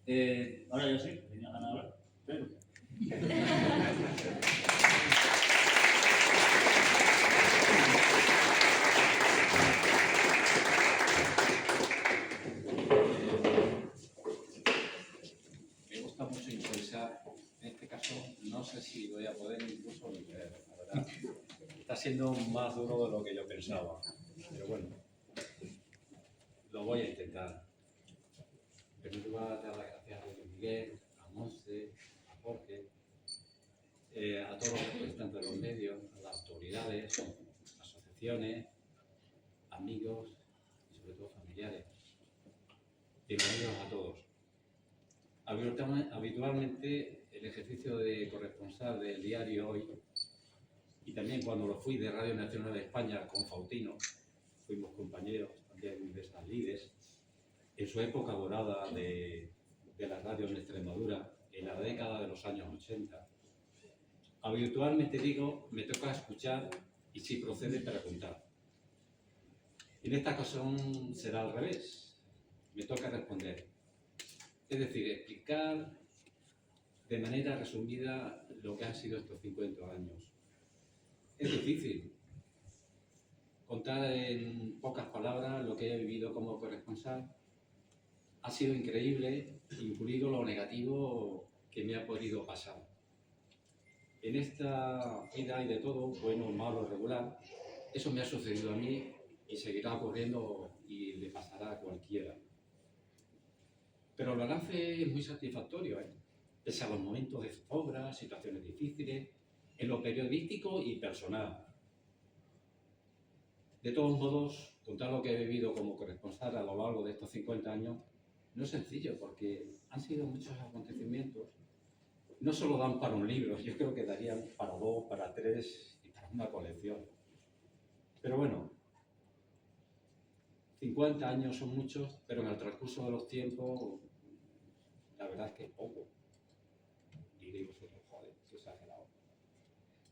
Ahora ya sí, tenía ganas de hablar, pero... Me gusta mucho improvisar. En este caso, no sé si voy a poder incluso ni leer, la verdad. Está siendo más duro de lo que yo pensaba, pero bueno, lo voy a intentar. En primer lugar, dar las gracias a Luis Miguel, a Monse, a Jorge, a todos los representantes de los medios, a las autoridades, asociaciones, amigos y sobre todo familiares. Bienvenidos a todos. Habitualmente el ejercicio de corresponsal del diario Hoy, y también cuando lo fui de Radio Nacional de España con Faustino, fuimos compañeros también de esas lides, en su época dorada de la radio en Extremadura, en la década de los años 80. Habitualmente digo, me toca escuchar y si procede preguntar. En esta ocasión será al revés, me toca responder. Es decir, explicar de manera resumida lo que han sido estos 50 años. Es difícil contar en pocas palabras lo que he vivido como corresponsal. Ha sido increíble, incluido lo negativo que me ha podido pasar. En esta vida hay de todo, bueno, malo, regular. Eso me ha sucedido a mí y seguirá ocurriendo y le pasará a cualquiera. Pero el balance es muy satisfactorio, pese a los momentos de zozobra, situaciones difíciles, en lo periodístico y personal. De todos modos, contar lo que he vivido como corresponsal a lo largo de estos 50 años no es sencillo, porque han sido muchos acontecimientos. No solo dan para un libro, yo creo que darían para 2, para 3 y para una colección. Pero bueno, 50 años son muchos, pero en el transcurso de los tiempos, la verdad es que es poco. Diréis vosotros, joder, qué exagerado.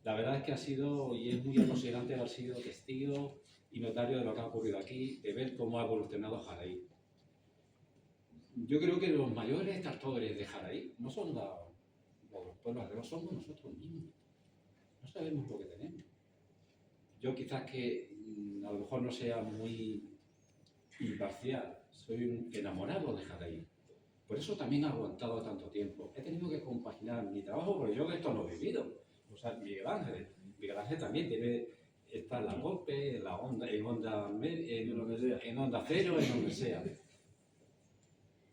La verdad es que ha sido, y es muy emocionante haber sido testigo y notario de lo que ha ocurrido aquí, de ver cómo ha evolucionado Jaraí. Yo creo que los mayores captores de Jaraí no son los pueblos alrededor, somos nosotros mismos. No sabemos lo que tenemos. Yo quizás que a lo mejor no sea muy imparcial, soy un enamorado de Jaraí. Por eso también he aguantado tanto tiempo. He tenido que compaginar mi trabajo, porque yo de esto no he vivido. O sea, Miguel Ángel también está en la golpe, en la onda, en onda cero, en donde sea.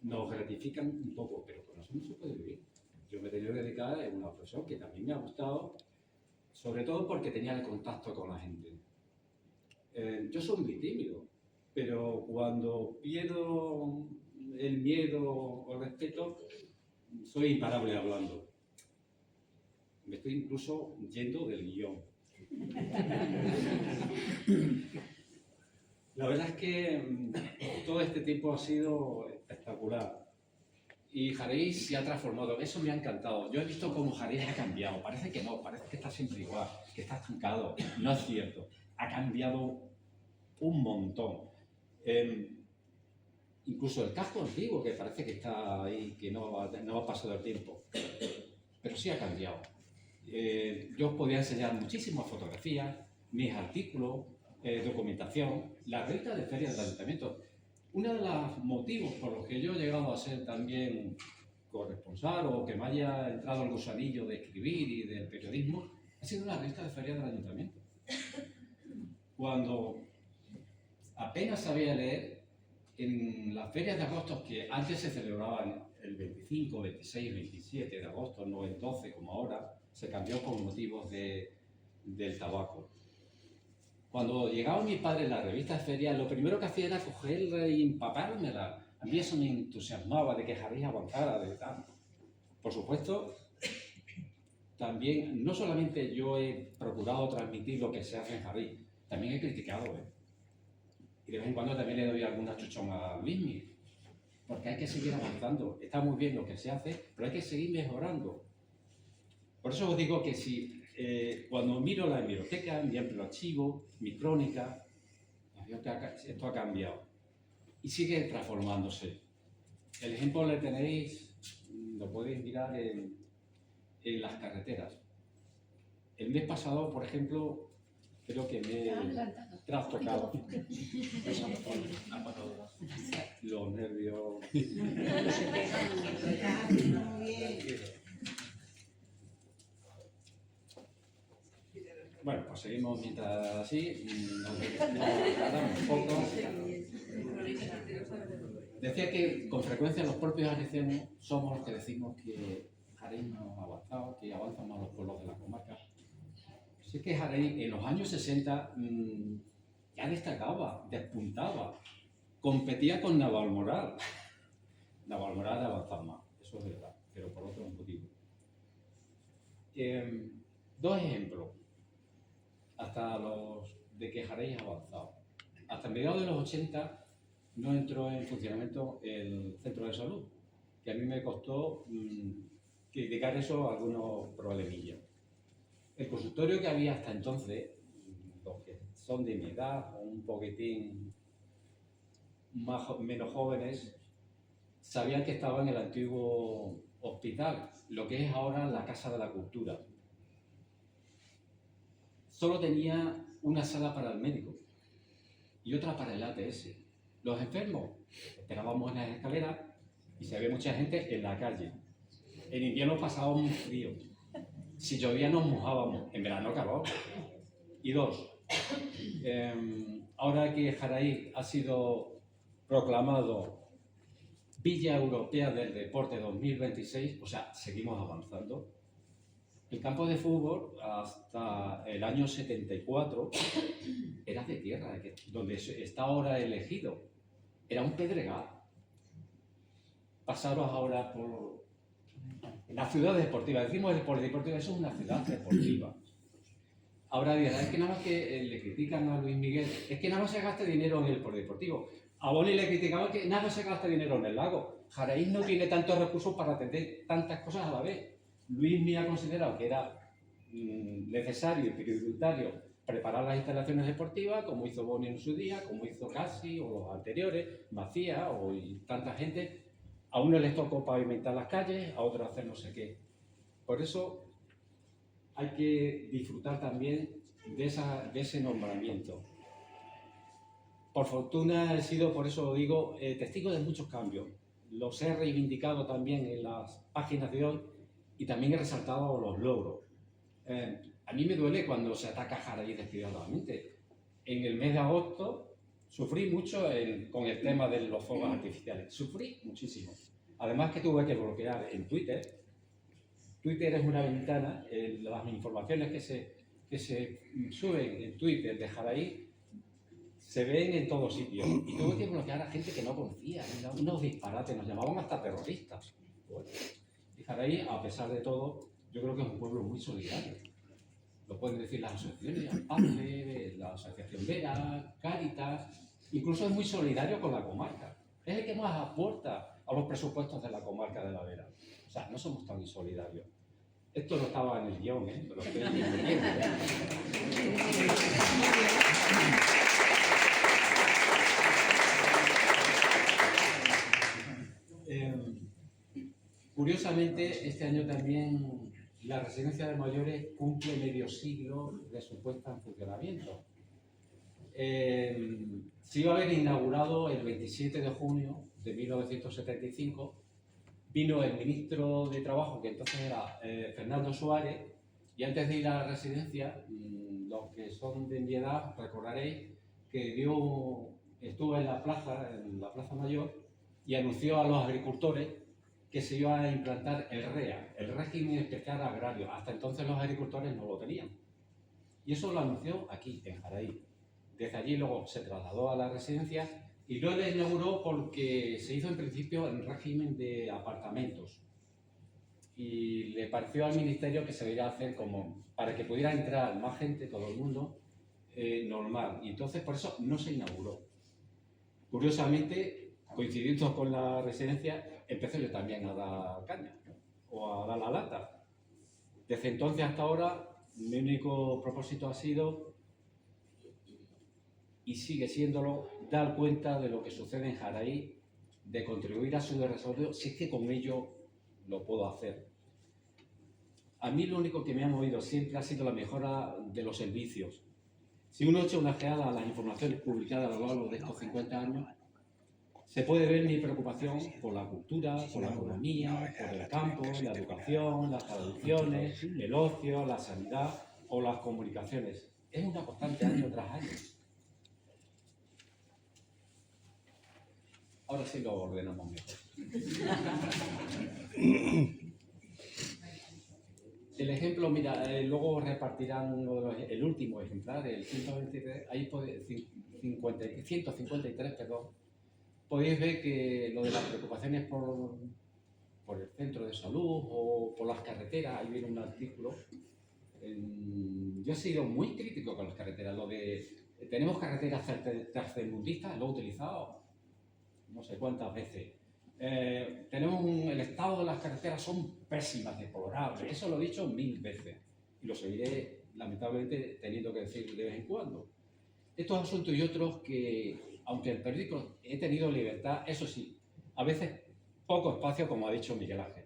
Nos gratifican un poco, pero con eso no se puede vivir. Yo me he tenido que dedicar a una profesión que también me ha gustado, sobre todo porque tenía el contacto con la gente. Yo soy muy tímido, pero cuando pierdo el miedo o el respeto, soy imparable hablando. Me estoy incluso yendo del guión. La verdad es que todo este tiempo ha sido espectacular. Y Jaraí se ha transformado, eso me ha encantado. Yo he visto cómo Jaraí ha cambiado, parece que no, parece que está siempre igual, que está estancado. No es cierto, ha cambiado un montón. Incluso el casco antiguo, que parece que está ahí, que no ha pasado el tiempo, pero sí ha cambiado. Yo os podría enseñar muchísimas fotografías, mis artículos, documentación, la revista de ferias del ayuntamiento. Uno de los motivos por los que yo he llegado a ser también corresponsal o que me haya entrado el gusanillo de escribir y del periodismo ha sido la revista de ferias del ayuntamiento. Cuando apenas sabía leer, en las ferias de agosto, que antes se celebraban el 25, 26, 27 de agosto, no el 12 como ahora, se cambió por motivos del tabaco. Cuando llegaba mi padre en la revista de feria, lo primero que hacía era cogerla y empapármela. A mí eso me entusiasmaba de que Jaraí avanzara, de tal. Por supuesto, también, no solamente yo he procurado transmitir lo que se hace en Jaraí, también he criticado, Y de vez en cuando también le doy alguna chuchona a Luismi, porque hay que seguir avanzando. Está muy bien lo que se hace, pero hay que seguir mejorando. Por eso os digo que si cuando miro la hemeroteca, mi amplio archivo, mi crónica, esto ha cambiado y sigue transformándose. El ejemplo le tenéis lo podéis mirar en las carreteras. El mes pasado, por ejemplo, creo que me he trastocado los nervios. Bueno, pues seguimos mientras así, nos tardamos un poco. Decía que con frecuencia los propios arecianos somos los que decimos que Jaén no ha avanzado, que avanzan más los pueblos de la comarca. Sí que Jaén en los años 60 ya destacaba, despuntaba, competía con Navalmoral. Navalmoral avanzaba más, eso es verdad, pero por otro motivo. Dos ejemplos hasta los de que Jaén ha avanzado. Hasta mediados de los 80 no entró en funcionamiento el centro de salud, que a mí me costó criticar eso a algunos problemillas. El consultorio que había hasta entonces, los que son de mi edad o un poquitín menos jóvenes, sabían que estaba en el antiguo hospital, lo que es ahora la Casa de la Cultura. Solo tenía una sala para el médico y otra para el ATS. Los enfermos esperábamos en las escaleras y se había mucha gente en la calle. En invierno pasábamos muy frío. Si llovía nos mojábamos, en verano calor. Y dos, ahora que Jaén ha sido proclamado Villa Europea del Deporte 2026, o sea, seguimos avanzando. El campo de fútbol hasta el año 74 era de tierra, donde está ahora elegido. Era un pedregal. Pasaros ahora por la ciudad deportiva. Decimos el polideportivo, eso es una ciudad deportiva. Ahora dirán, es que nada más que le critican a Luis Miguel, es que nada más se gasta dinero en el polideportivo. A Boni le criticaban que nada más se gasta dinero en el lago. Jaén no tiene tantos recursos para atender tantas cosas a la vez. Luis Miguel ha considerado que era necesario y prioritario preparar las instalaciones deportivas, como hizo Boni en su día, como hizo Casi o los anteriores, Macías y tanta gente. A unos les tocó pavimentar las calles, a otros hacer no sé qué. Por eso hay que disfrutar también de ese nombramiento. Por fortuna he sido, por eso digo, testigo de muchos cambios. Los he reivindicado también en las páginas de hoy y también he resaltado los logros. A mí me duele cuando se ataca a Jaén despiadadamente. En el mes de agosto sufrí mucho con el tema de los fuegos artificiales. Sufrí muchísimo. Además que tuve que bloquear en Twitter. Twitter es una ventana, las informaciones que se suben en Twitter de Jaén se ven en todos sitios. Y tuve que bloquear a gente que no conocía, unos disparates, nos llamaban hasta terroristas. Bueno, y Jaén, a pesar de todo, yo creo que es un pueblo muy solidario. Lo pueden decir las asociaciones, AMPE, la Asociación Vera, Cáritas, incluso es muy solidario con la comarca. Es el que más aporta a los presupuestos de la comarca de la Vera. O sea, no somos tan insolidarios. Esto no estaba en el guión, ¿eh? Me lo estoy inventando. Curiosamente, este año también la residencia de mayores cumple medio siglo de su puesta en funcionamiento. Se iba a haber inaugurado el 27 de junio de 1975. Vino el ministro de Trabajo, que entonces era Fernando Suárez, y antes de ir a la residencia, los que son de mi edad recordaréis que estuvo en la plaza mayor, y anunció a los agricultores que se iba a implantar el REA, el régimen especial agrario. Hasta entonces los agricultores no lo tenían. Y eso lo anunció aquí, en Jaén. Desde allí luego se trasladó a la residencia y luego le inauguró porque se hizo en principio en régimen de apartamentos. Y le pareció al ministerio que se debería hacer como para que pudiera entrar más gente, todo el mundo, normal. Y entonces por eso no se inauguró. Curiosamente, coincidiendo con la residencia, empecé yo también a dar caña o a dar la lata. Desde entonces hasta ahora, mi único propósito ha sido, y sigue siéndolo, dar cuenta de lo que sucede en Jaén, de contribuir a su desarrollo, si es que con ello lo puedo hacer. A mí lo único que me ha movido siempre ha sido la mejora de los servicios. Si uno echa una ojeada a las informaciones publicadas a lo largo de estos 50 años, se puede ver mi preocupación por la cultura, por la economía, por el campo, la educación, las traducciones, el ocio, la sanidad o las comunicaciones. Es una constante año tras año. Ahora sí lo ordenamos mejor. El ejemplo, mira, luego repartirán el último ejemplar, el 123, ahí 153, perdón. Podéis ver que lo de las preocupaciones por el centro de salud o por las carreteras, ahí viene un artículo. Yo he sido muy crítico con las carreteras. Lo de tenemos carreteras tercermundistas, lo he utilizado no sé cuántas veces. El estado de las carreteras son pésimas, deplorables. Eso lo he dicho 1000 veces y lo seguiré lamentablemente teniendo que decir de vez en cuando. Estos asuntos y otros que, aunque el periódico he tenido libertad, eso sí, a veces poco espacio, como ha dicho Miguel Ángel.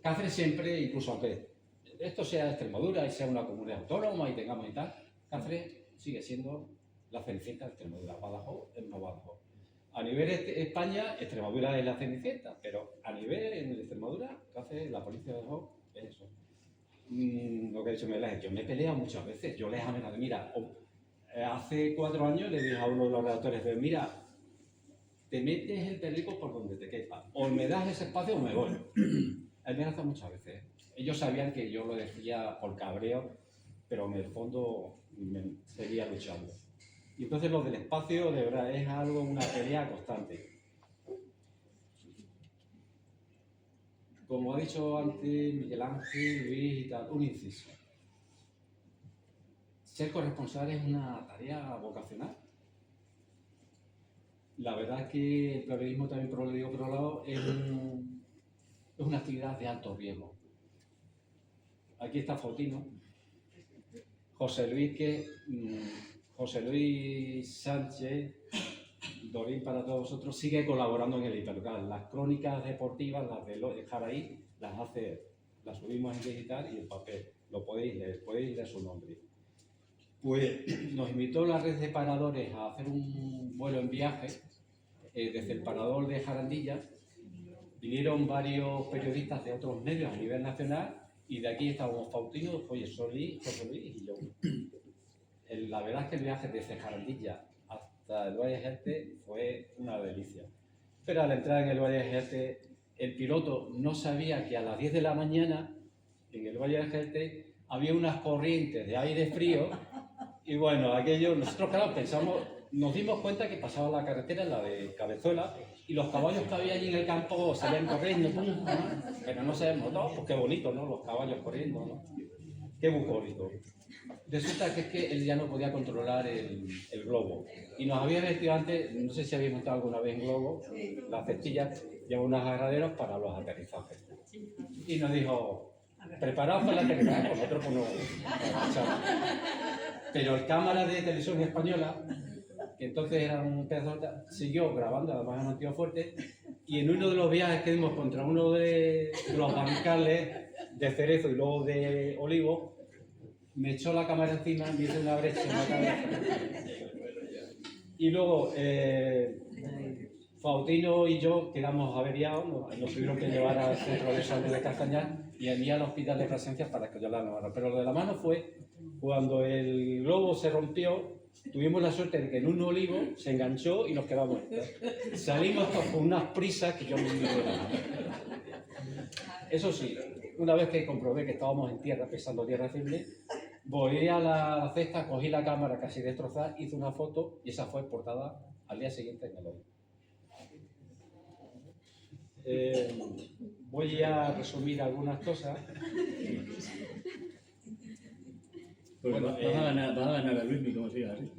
Cáceres siempre, incluso aunque esto sea Extremadura y sea una comunidad autónoma y tengamos y tal, Cáceres sigue siendo la Cenicienta de Extremadura. Badajoz es no Badajoz. A nivel España, Extremadura es la Cenicienta, pero a nivel en Extremadura, Cáceres, la provincia de Badajoz, es eso. Lo que ha dicho Miguel Ángel, yo me he peleado muchas veces, yo les he amenazado, mira, hace 4 años le dije a uno de los redactores, mira, te metes el periódico por donde te quepa, o me das ese espacio o me voy. Él me hace muchas veces. Ellos sabían que yo lo decía por cabreo, pero en el fondo me seguía luchando. Y entonces lo del espacio, de verdad, es algo, una pelea constante. Como ha dicho antes Miguel Ángel, Luis y tal, un inciso. Ser corresponsal es una tarea vocacional. La verdad es que el periodismo, también por lo digo por otro lado, es una actividad de alto riesgo. Aquí está Fautino, José Luis Sánchez, Dorín para todos vosotros, sigue colaborando en el Hiperlocal. Las crónicas deportivas, las de Jaraí, las subimos en digital y en papel. Lo podéis leer su nombre. Pues nos invitó la red de paradores a hacer un vuelo en viaje desde el parador de Jarandilla. Vinieron varios periodistas de otros medios a nivel nacional y de aquí estábamos Fautino, José Luis y yo. La verdad es que el viaje desde Jarandilla hasta el Valle de Jerte fue una delicia. Pero al entrar en el Valle de Jerte, el piloto no sabía que a las 10 de la mañana en el Valle de Jerte había unas corrientes de aire frío y bueno, nosotros claro nos dimos cuenta que pasaba la carretera, la de Cabezuela, y los caballos que había allí en el campo salían corriendo, pero no se notó, pues qué bonito, ¿no? Los caballos corriendo, ¿no? Qué bucólico. Resulta que es que él ya no podía controlar el globo. Y nos había metido antes, no sé si habéis montado alguna vez en globo, las cestillas llevan unos agarraderos para los aterrizajes. Y nos dijo, preparaos para el aterrizaje, nosotros pues no. Pero el cámara de televisión española, que entonces era un pedazo, siguió grabando, además en un tío fuerte, y en uno de los viajes que dimos contra uno de los bancales de cerezo y luego de olivo, me echó la cámara encima, me hizo una brecha en la cabeza. Y luego Fautino y yo quedamos averiados, nos tuvieron que llevar al centro de salud de Castañar y a mí al hospital de Plasencia para que yo la mano. Pero lo de la mano fue cuando el globo se rompió, tuvimos la suerte de que en un olivo se enganchó y nos quedamos. Salimos con unas prisas que yo me dio la mano. Eso sí, una vez que comprobé que estábamos en tierra, pisando tierra firme, volví a la cesta, cogí la cámara casi destrozada, hice una foto y esa fue portada al día siguiente en el hoy. Voy a resumir algunas cosas. Pues bueno, vas a ganar a Luismi como sigas así.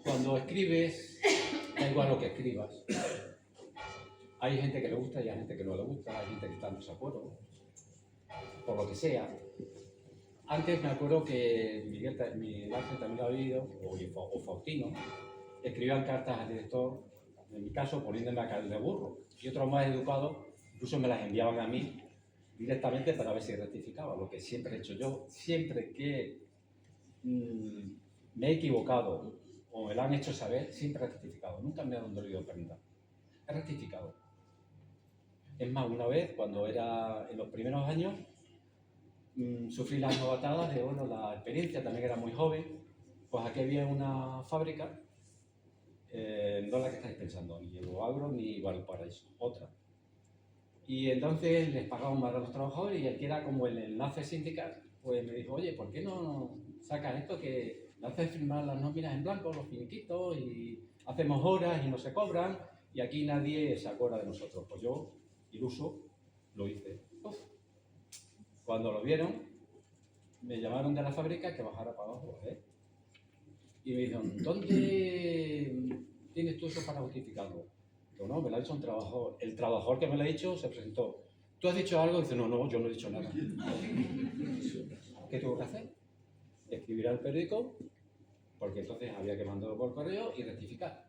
Cuando escribes, da igual lo que escribas. Hay gente que le gusta y hay gente que no le gusta, hay gente que está en desacuerdo, por lo que sea. antes me acuerdo que Miguel Ángel también lo ha oído, o Faustino, escribían cartas al director, en mi caso poniéndome a caer de burro. Y otros más educados incluso me las enviaban a mí directamente para ver si rectificaba, lo que siempre he hecho yo. Siempre que me he equivocado o me lo han hecho saber, siempre he rectificado. Nunca me han dolido prenda. He rectificado. Es más, una vez, cuando era en los primeros años, sufrí las novatadas de, bueno, la experiencia, también era muy joven, pues aquí había una fábrica, no la que estáis pensando, ni Euroagro ni Valparaíso, otra. Y entonces les pagaban más a los trabajadores y el que era como el enlace sindical, pues me dijo, oye, ¿por qué no sacas esto que me haces firmar las nóminas en blanco, los finiquitos, y hacemos horas y no se cobran, y aquí nadie se acuerda de nosotros? Pues yo, iluso, lo hice. Uf. Cuando lo vieron, me llamaron de la fábrica que bajara para abajo, y me dijeron, ¿dónde tienes tú eso para justificarlo? Digo, no, me lo ha dicho un trabajador. El trabajador que me lo ha dicho se presentó. ¿Tú has dicho algo? Dice, no, no, yo no he dicho nada. ¿Qué tuvo que hacer? Escribir al periódico, porque entonces había que mandarlo por correo y rectificar.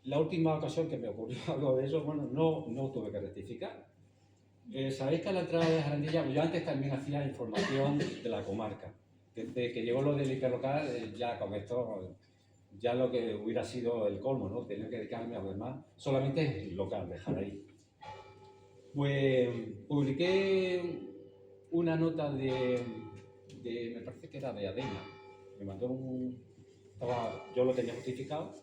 La última ocasión que me ocurrió algo de eso, bueno, no tuve que rectificar. Sabéis que a la entrada de Jarandilla, yo antes también hacía información de la comarca. Desde que llegó lo del hiperlocal, ya con esto, ya lo que hubiera sido el colmo, ¿no? Tener que dedicarme a lo demás, solamente es local, dejar ahí. Pues publiqué una nota de me parece que era de Adena. Me mandó yo lo tenía justificado.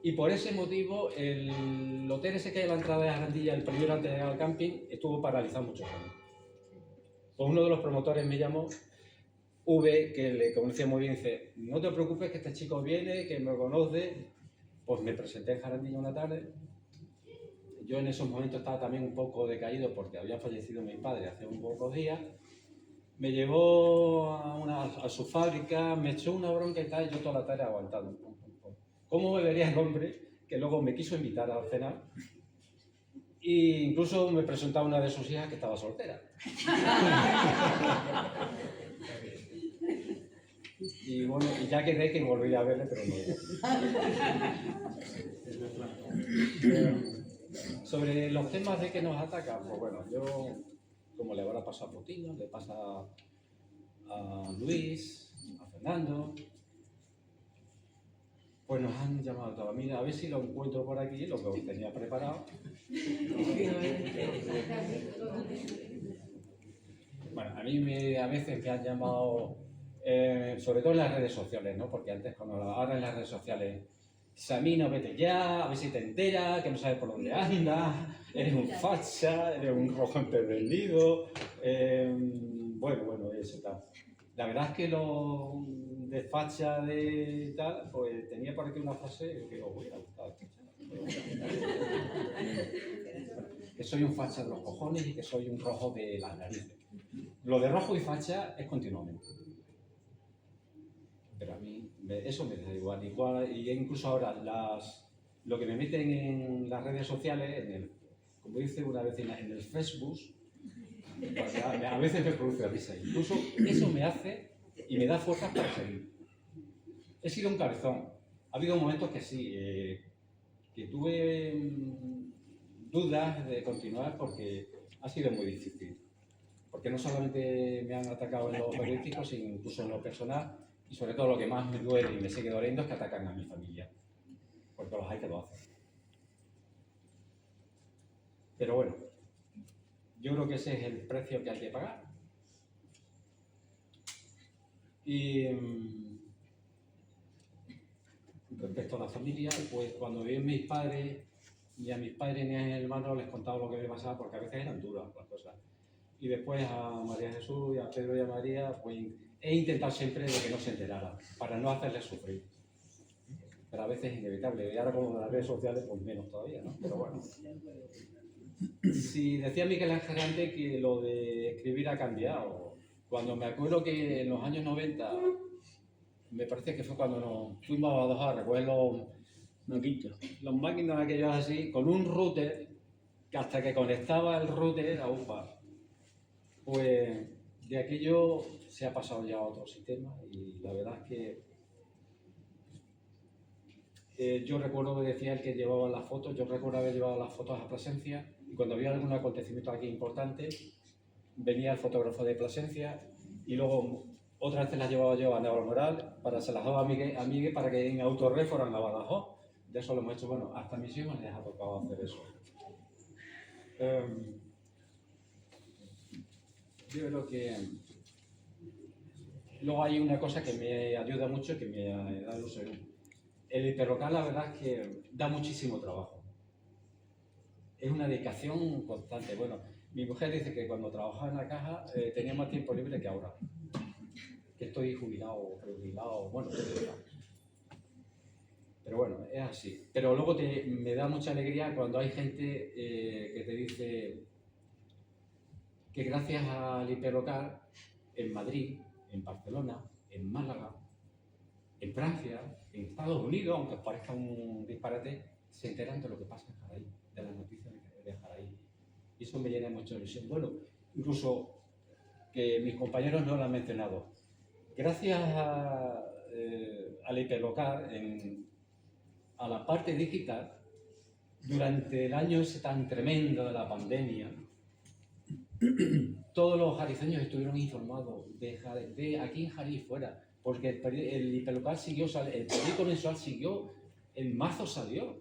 Y por ese motivo, el hotel ese que hay a la entrada de Jarandilla, el primero antes de llegar al camping, estuvo paralizado muchos años. Pues uno de los promotores me llamó, que le conocía muy bien, dice, no te preocupes que este chico viene, que me conoce. Pues me presenté en Jarandilla una tarde. Yo en esos momentos estaba también un poco decaído porque había fallecido mi padre hace un pocos días. Me llevó a su fábrica, me echó una bronca y tal, y yo toda la tarde aguantando. ¿Cómo me vería el hombre que luego me quiso invitar a cenar? E incluso me presentó a una de sus hijas que estaba soltera. Y bueno, y ya quedé que volví a verle, pero no. Sobre los temas de que nos atacan, pues bueno, yo, como le habrá pasado a Potino, le pasa a Luis, a Fernando, pues nos han llamado todos. Mira, a ver si lo encuentro por aquí, lo que os tenía preparado. Bueno, a mí a veces me han llamado, sobre todo en las redes sociales, ¿no? Porque antes, ahora en las redes sociales, Samino, vete ya, a ver si te enteras, que no sabes por dónde andas, eres un facha, eres un rojo empedernido, bueno, eso tal. La verdad es que lo de facha de tal, pues tenía por aquí una frase que os voy a gustar. Que soy un facha de los cojones y que soy un rojo de las narices. Lo de rojo y facha es continuamente. Pero a mí eso me da igual, y incluso ahora lo que me meten en las redes sociales, como dice una vecina, en el Facebook, pues a veces me produce risa. Incluso eso me hace y me da fuerzas para seguir. He sido un cabezón. Ha habido momentos que sí, que tuve dudas de continuar porque ha sido muy difícil. Porque no solamente me han atacado en lo periodístico, sino incluso en lo personal. Y sobre todo lo que más me duele y me sigue doliendo es que atacan a mi familia. Porque los hay que lo hacen. Pero bueno, yo creo que ese es el precio que hay que pagar. Y respecto a la familia, pues cuando vi a mis padres, ni a mis padres ni a mis hermanos les contaba lo que me pasaba porque a veces eran duras las cosas. Y después a María Jesús y a Pedro y a María, pues he intentado siempre de que no se enteraran, para no hacerles sufrir. Pero a veces es inevitable. Y ahora con las redes sociales, pues menos todavía, ¿no? Pero bueno. Si decía Miguel Ángel antes que lo de escribir ha cambiado. Cuando me acuerdo que en los años 90, me parece que fue cuando nos fuimos a Badajoz a recoger los máquinas aquellos así, con un router, que hasta que conectaba el router era ufa. Pues de aquello se ha pasado ya a otro sistema y la verdad es que yo recuerdo que decía el que llevaba las fotos, yo recuerdo haber llevado las fotos a Plasencia y cuando había algún acontecimiento aquí importante venía el fotógrafo de Plasencia y luego otra vez las llevaba yo a Navalmoral para se las daba a Miguel para que en Autorred fueran a Badajoz. De eso lo hemos hecho, bueno, hasta a mis hijos les ha tocado hacer eso. Yo creo que luego hay una cosa que me ayuda mucho y que me da ilusión. El hiperlocal la verdad es que da muchísimo trabajo. Es una dedicación constante. Bueno, mi mujer dice que cuando trabajaba en la caja tenía más tiempo libre que ahora. Que estoy jubilado, prejubilado, bueno, estoy jubilado. Pero bueno, es así. Pero luego me da mucha alegría cuando hay gente que te dice que gracias al hiperlocal en Madrid, en Barcelona, en Málaga, en Francia, en Estados Unidos, aunque os parezca un disparate, se enteran de lo que pasa en Jaraí, de las noticias de Jaraí. Y eso me llena mucho de ilusión. Bueno, incluso que mis compañeros no lo han mencionado. Gracias al hiperlocal, a la parte digital, durante el año ese tan tremendo de la pandemia, todos los jariceños estuvieron informados de aquí en Jari y fuera, porque el hiperlocal siguió, el periódico mensual siguió, en marzo salió.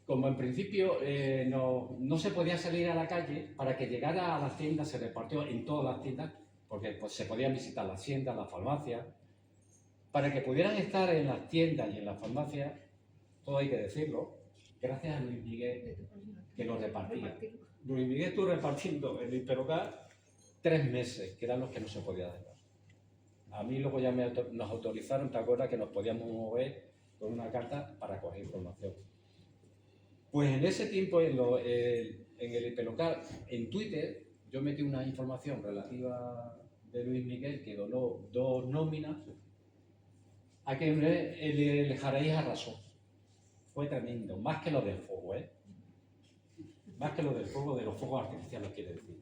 Como en principio no se podía salir a la calle, para que llegara a las tiendas se repartió en todas las tiendas, porque pues, se podían visitar las tiendas, las farmacias, para que pudieran estar en las tiendas y en las farmacias, todo hay que decirlo, gracias a Luis Miguel, que lo repartía. Luis Miguel estuvo repartiendo el hiperlocal 3 meses, que eran los que no se podía dejar. A mí luego ya nos autorizaron, ¿te acuerdas? Que nos podíamos mover con una carta para coger información. Pues en ese tiempo, en el hiperlocal, en Twitter, yo metí una información relativa de Luis Miguel que donó 2 nóminas a que el Jaraí arrasó. Fue tremendo, más que lo del fuego, ¿eh? Más que lo del fuego, de los fuegos artificiales, quiere decir.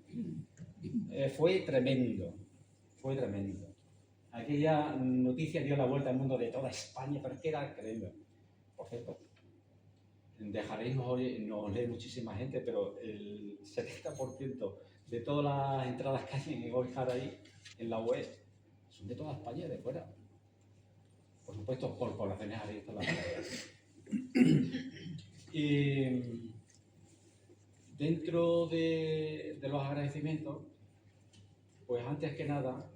Fue tremendo, fue tremendo. Aquella noticia dio la vuelta al mundo de toda España, pero es que era tremendo. Por cierto, de Jaraí nos lee muchísima gente, pero el 70% de todas las entradas que hay en Hoy Jaraí, en la web, son de toda España y de fuera. Por supuesto, corporaciones abiertas a la palabra. Y dentro de los agradecimientos, pues antes que nada,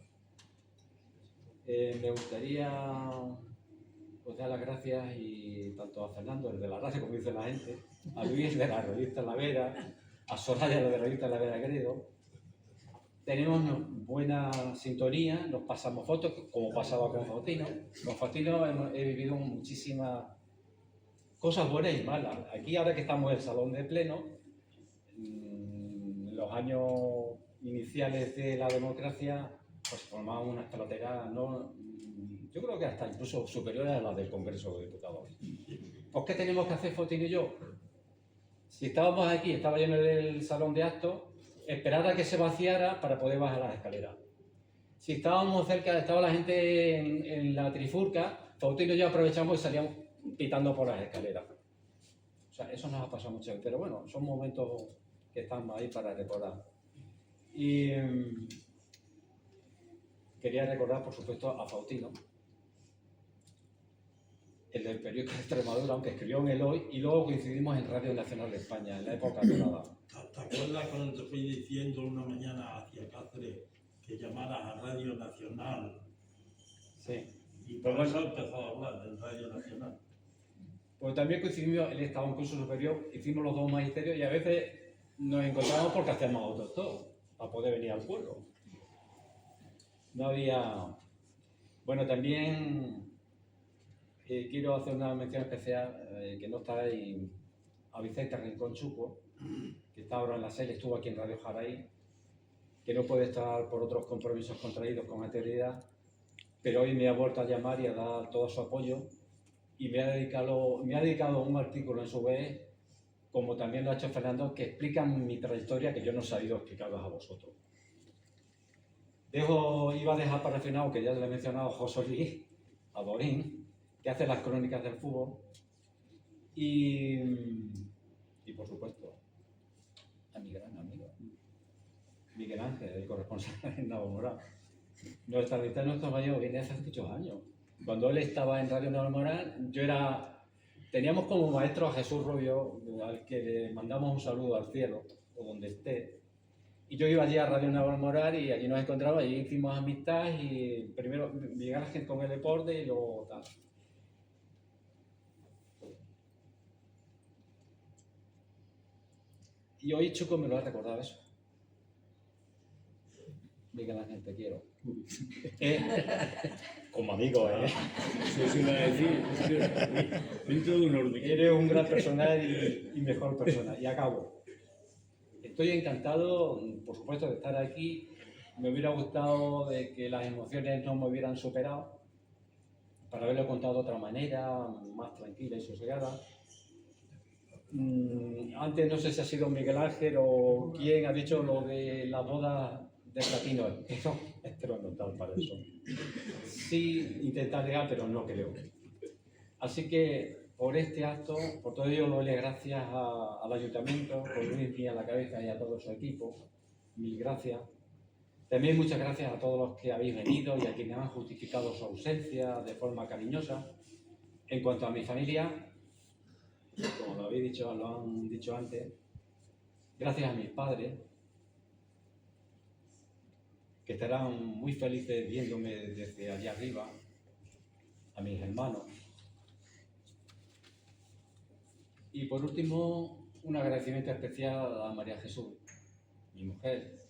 me gustaría pues, dar las gracias y tanto a Fernando, el de la radio, como dice la gente, a Luis de la revista La Vera, a Soraya de la revista La Vera Credo. Tenemos buena sintonía, nos pasamos fotos, como pasaba con Faustino. Con Faustino he vivido muchísimas cosas buenas y malas. Aquí, ahora que estamos en el Salón de Pleno, en los años iniciales de la democracia, pues formaban unas peloteras, yo creo que hasta incluso superiores a las del Congreso de Diputados. Pues, ¿qué tenemos que hacer Faustino y yo? Si estábamos aquí, estaba yo en el salón de actos, esperar a que se vaciara para poder bajar las escaleras. Si estábamos cerca, estaba la gente en la trifurca, Faustino y yo aprovechamos y salíamos pitando por las escaleras. O sea, eso nos ha pasado mucho, pero bueno, son momentos que están ahí para recordar. Y quería recordar, por supuesto, a Faustino, el del periódico de Extremadura, aunque escribió en el Hoy, y luego coincidimos en Radio Nacional de España, en la época dorada. ¿Te acuerdas cuando te fui diciendo una mañana hacia Cáceres que llamaras a Radio Nacional? Sí. Y por eso empezó a hablar del Radio Nacional. Pues también coincidimos, él estaba en curso superior, hicimos los 2 magisterios y a veces nos encontramos porque hacíamos autostop para poder venir al pueblo. No había... Bueno, también quiero hacer una mención especial, que no está ahí, a Vicente Rincón Chuco, que está ahora en la SEL, estuvo aquí en Radio Jaraí, que no puede estar por otros compromisos contraídos con anterioridad, pero hoy me ha vuelto a llamar y a dar todo su apoyo y me ha dedicado un artículo en su web, como también lo ha hecho Fernando, que explica mi trayectoria que yo no he sabido explicarlas a vosotros. Iba a dejar para el final, que ya le he mencionado, José Luis Adorín, que hace las crónicas del fútbol. Y por supuesto, a mi gran amigo, Miguel Ángel, el corresponsal en Navamoral. Nuestra amistad en nuestro mayor viene hace muchos años. Cuando él estaba en Radio Navamoral, teníamos como maestro a Jesús Rubio, al que le mandamos un saludo al cielo, o donde esté. Y yo iba allí a Radio Navamoral y allí nos encontraba, allí hicimos amistad y primero Miguel Ángel con el deporte y luego tal. Y hoy Chuco me lo ha recordado eso. Miguel Ángel, te quiero. Como amigo, ¿eh? Eso iba a decir, dentro de un orden. Eres un gran personal y mejor persona. Y acabo. Estoy encantado, por supuesto, de estar aquí. Me hubiera gustado de que las emociones no me hubieran superado, para haberlo contado de otra manera, más tranquila y sosegada. Antes no sé si ha sido Miguel Ángel o quién ha dicho lo de la boda de platino. Eso es trascendental para eso. Sí, intentar llegar, pero no creo. Así que por este acto, por todo ello, doy gracias al Ayuntamiento, con Luis a la cabeza y a todo su equipo. Mil gracias. También muchas gracias a todos los que habéis venido y a quienes han justificado su ausencia de forma cariñosa. En cuanto a mi familia, como lo han dicho antes, gracias a mis padres, que estarán muy felices viéndome desde allá arriba, a mis hermanos. Y por último, un agradecimiento especial a María Jesús, mi mujer,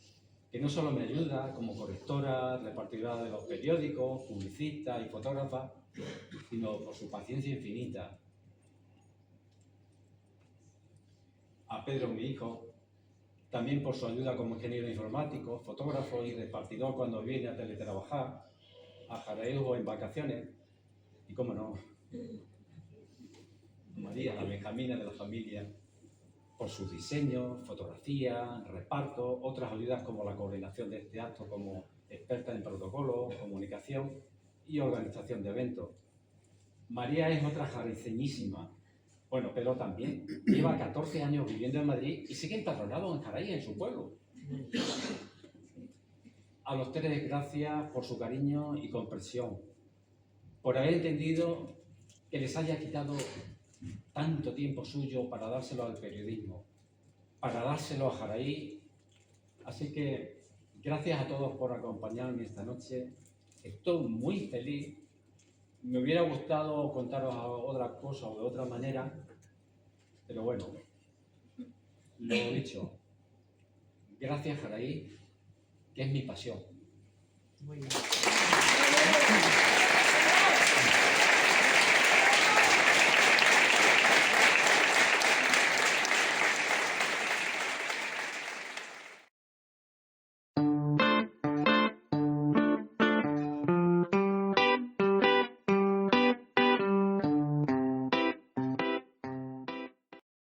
que no solo me ayuda como correctora, repartidora de los periódicos, publicista y fotógrafa, sino por su paciencia infinita. A Pedro, mi hijo, también por su ayuda como ingeniero informático, fotógrafo y repartidor cuando viene a teletrabajar, a Jaraíjo en vacaciones, y cómo no, María, la benjamina de la familia, por sus diseños, fotografía, reparto, otras ayudas como la coordinación de este acto como experta en protocolo, comunicación y organización de eventos. María es otra jariceñísima. Bueno, Pedro también. Lleva 14 años viviendo en Madrid y sigue empadronado en Jaraíz, en su pueblo. A los tres, gracias por su cariño y comprensión, por haber entendido que les haya quitado tanto tiempo suyo para dárselo al periodismo, para dárselo a Jaraíz. Así que gracias a todos por acompañarme esta noche. Estoy muy feliz. Me hubiera gustado contaros otra cosa o de otra manera, pero bueno, lo he dicho. Gracias, Jaraíz, que es mi pasión. Muy bien.